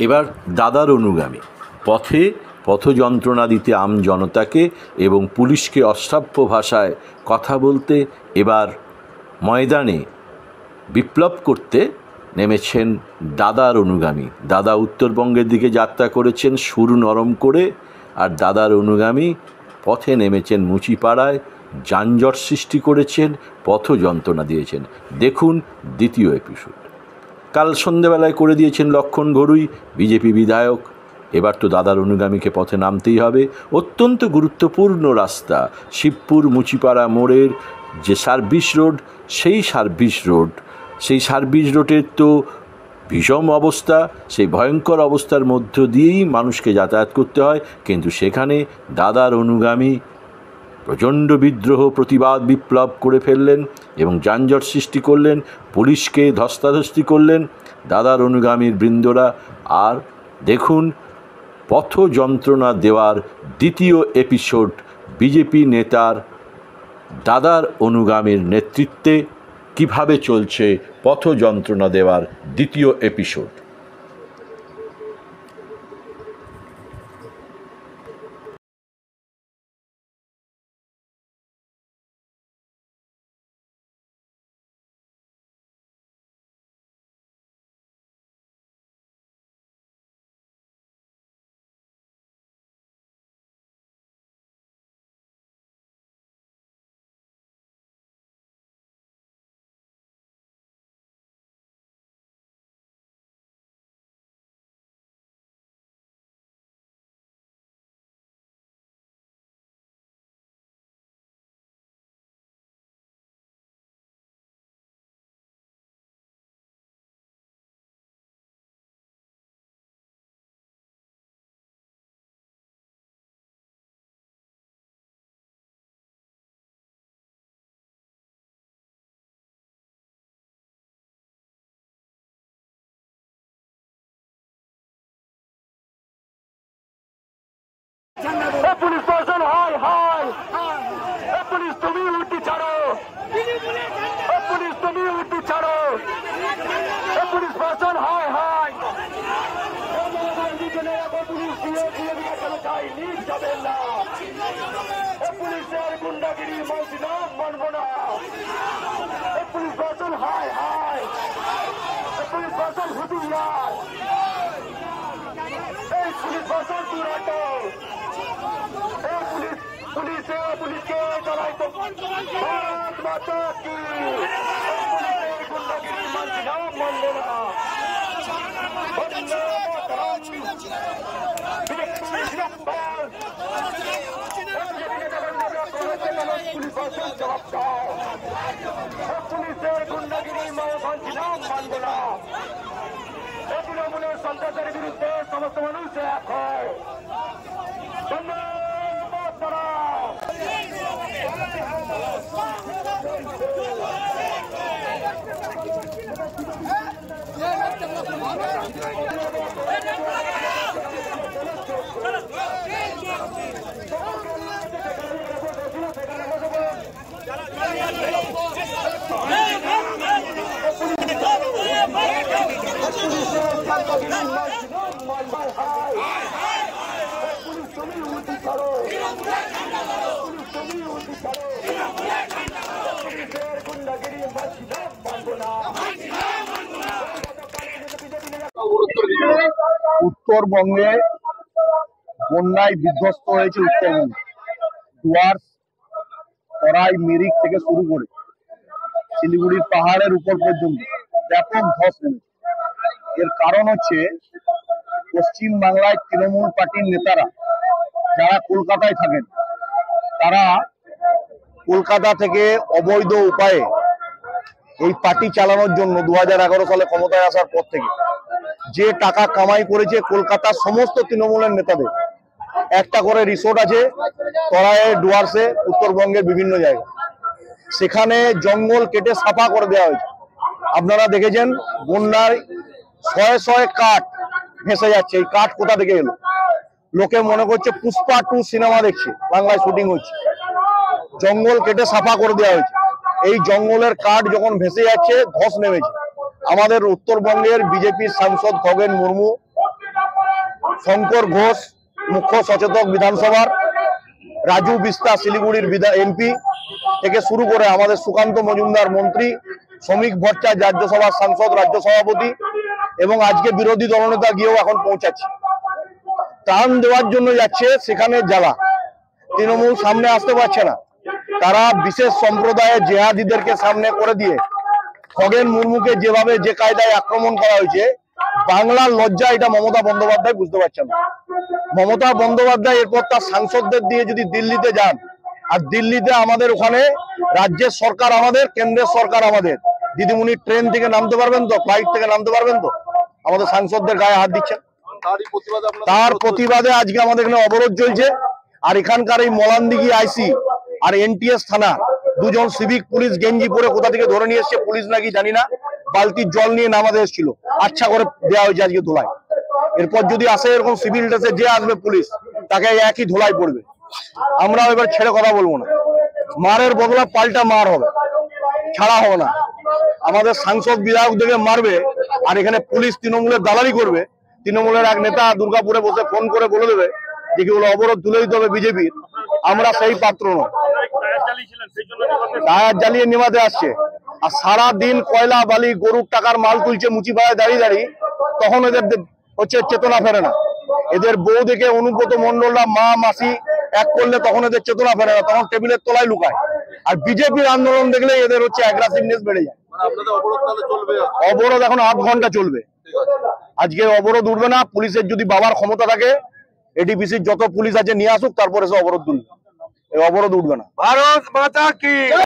এবার দাদার অনুগামী পথে পথযন্ত্রণা দিতে আম জনতাকে এবং পুলিশকে অশ্রাব্য ভাষায় কথা বলতে এবার ময়দানে বিপ্লব করতে নেমেছেন দাদার অনুগামী। দাদা উত্তরবঙ্গের দিকে যাত্রা করেছেন শুরু নরম করে, আর দাদার অনুগামী পথে নেমেছেন মুচিপাড়ায়, যানজট সৃষ্টি করেছেন, পথ যন্ত্রণা দিয়েছেন। দেখুন দ্বিতীয় এপিসোড। কাল সন্ধ্যেবেলায় করে দিয়েছেন লক্ষণ ঘড়ুই, বিজেপি বিধায়ক। এবার তো দাদার অনুগামীকে পথে নামতেই হবে। অত্যন্ত গুরুত্বপূর্ণ রাস্তা শিবপুর মুচিপাড়া মোড়ের যে সার্ভিস রোড, সেই সার্ভিস রোডের তো ভীষণ অবস্থা, সেই ভয়ঙ্কর অবস্থার মধ্য দিয়েই মানুষকে যাতায়াত করতে হয়। কিন্তু সেখানে দাদার অনুগামী প্রচণ্ড বিদ্রোহ, প্রতিবাদ, বিপ্লব করে ফেললেন এবং যানজট সৃষ্টি করলেন, পুলিশকে ধস্তাধস্তি করলেন দাদার অনুগামীর বৃন্দরা। আর দেখুন পথ যন্ত্রণা দেওয়ার দ্বিতীয় এপিসোড বিজেপি নেতার দাদার অনুগামীর নেতৃত্বে কিভাবে চলছে পথ যন্ত্রণা দেওয়ার দ্বিতীয় এপিসোড। পুলিশ প্রশাসন হায় হায়, পুলিশ তুমি উঠি ছাড়ো, পুলিশ তুমি উঠি ছাড়ো, পুলিশ প্রশাসন হায় হায়। পুলিশের গুন্ডাগিরি মানছি না, মানব না। পুলিশ প্রশাসন হায় হায়, পুলিশ প্রশাসন হুঁশিয়ার, এই পুলিশ প্রশাসন দুরাটো, পুলিশকে চলাই তো ভারত মাতা কি। পুলিশের গুন্ডাগিরি মানছি না, মানব না। পুলিশের গুন্ডাগিরি মানছি না, মানব না। তৃণমূলের সন্ত্রাসের বিরুদ্ধে সমস্ত মানুষ এক হয়। উত্তরবঙ্গে বন্যায় বিধ্বস্ত হয়েছে উত্তরবঙ্গ, ডুয়ার্স, তরাই, মিরিক থেকে শুরু করে শিলিগুড়ির পাহাড়ের উপর পর্যন্ত ব্যাপক ধস নেমেছে। এর কারণ হচ্ছে পশ্চিম বাংলায় তৃণমূল পার্টির নেতারা যারা কলকাতায় থাকেন, তারা কলকাতা থেকে অবৈধ উপায়ে এই পার্টি চালানোর জন্য 2011 সালে ক্ষমতায় আসার পর থেকে যে টাকা কামাই করেছে কলকাতার সমস্ত তৃণমূলের নেতাদের। একটা করে রিসোর্ট আছে তরায়ে, ডুয়ার্সে, উত্তরবঙ্গের বিভিন্ন জায়গায়। সেখানে জঙ্গল কেটে সাফা করে দেওয়া হয়েছে। আপনারা দেখেছেন বন্যায় শয়ে শয়ে কাঠ ভেসে যাচ্ছে। এই কাঠ কোথা থেকে এলো? লোকে মনে করছে পুষ্পা 2 সিনেমা দেখছে, বাংলায় শুটিং হচ্ছে। জঙ্গল কেটে সাফা করে দেওয়া হয়েছে। এই জঙ্গলের কাঠ যখন ভেসে যাচ্ছে, ধস নেমেছে। আমাদের উত্তরবঙ্গের বিজেপির সাংসদ খগেন মুর্মু শঙ্কর ঘোষ মুখ্য সচেতক বিধানসভার, রাজু বিস্তা শিলিগুড়ির এমপি থেকে শুরু করে আমাদের সুকান্ত মজুমদার মন্ত্রী, শ্রমিক ভট্টাচার্য রাজ্যসভার সাংসদ, রাজ্য সভাপতি এবং আজকে বিরোধী দলনেতা গিয়েও এখন পৌঁছাচ্ছে। ত্রাণ দেওয়ার জন্য যাচ্ছে, সেখানে জ্বালা। তৃণমূল সামনে আসতে পারছে না, তারা বিশেষ সম্প্রদায়ের জেহাদিদেরকে সামনে করে দিয়ে খগেন মুর্মুকে যেভাবে যে কায়দায় আক্রমণ করা হয়েছে, বাংলার লজ্জা এটা মমতা বন্দ্যোপাধ্যায় বুঝতে পারছেন না। মমতা বন্দ্যোপাধ্যায় এরপর তার সাংসদদের দিয়ে যদি দিল্লিতে যান, আর দিল্লিতে আমাদের ওখানে রাজ্যের সরকার আমাদের, কেন্দ্রের সরকার আমাদের, দিদিমণি ট্রেন থেকে নামতে পারবেন তো, ফ্লাইট থেকে নামতে পারবেন তো? আমাদের সাংসদদের গায়ে হাত দিচ্ছেন। তার প্রতিবাদে আজকে আমাদের এখানে অবরোধ চলছে। আর এখানকার এই মলানদিঘি আইসি আর এনটিএস থানা দুজন সিভিক পুলিশ গেঞ্জি পরে কোথা থেকে ধরে নিয়ে এসছে পুলিশ নাকি জানি না, বালতির জল নিয়ে নামাতে এসেছিল, আচ্ছা করে দেওয়া হয়েছে আজকে ধোলায়। এরপর যদি আসে এরকম সিভিল ড্রেসে যে আসবে পুলিশ, তাকে একই ধোলায় পড়বে। আমরা এবার ছেড়ে কথা বলবো না, মারের বদলা পাল্টা মার হবে, ছাড়া হবে না। আমাদের সাংসদ বিধায়কদেরকে মারবে আর এখানে পুলিশ তৃণমূলের দালালি করবে। তৃণমূলের এক নেতা দুর্গাপুরে বসে ফোন করে বলে দেবে যে কি বলে অবরোধ তুলে দিতে হবে বিজেপির, আমরা সেই পাত্র নয়। টায়ার জ্বালিয়ে নেমাতে আসছে আর সারা দিন কয়লা বালি গরুর টাকার মাল তুলছে মুচিপাড়ায় দাঁড়িয়ে দাঁড়িয়ে, তখন এদের হচ্ছে চেতনা ফেরে না। এদের বউ দেখে অনুব্রত মন্ডলরা মা মাসি এক করলে তখন এদের চেতনা ফেরে না, তখন টেবিলের তলায় লুকায়। আর বিজেপির আন্দোলন দেখলে এদের হচ্ছে অ্যাগ্রেসিভনেস বেড়ে যায়। অবরোধ এখন 8 ঘন্টা চলবে। আজকে অবরোধ উঠবে না। পুলিশের যদি বাবার ক্ষমতা থাকে, এডিপিসির যত পুলিশ আছে নিয়ে আসুক, তারপরে সে অবরোধ তুলবে। এই অবরোধ উঠবে না। ভারত মাতা কি।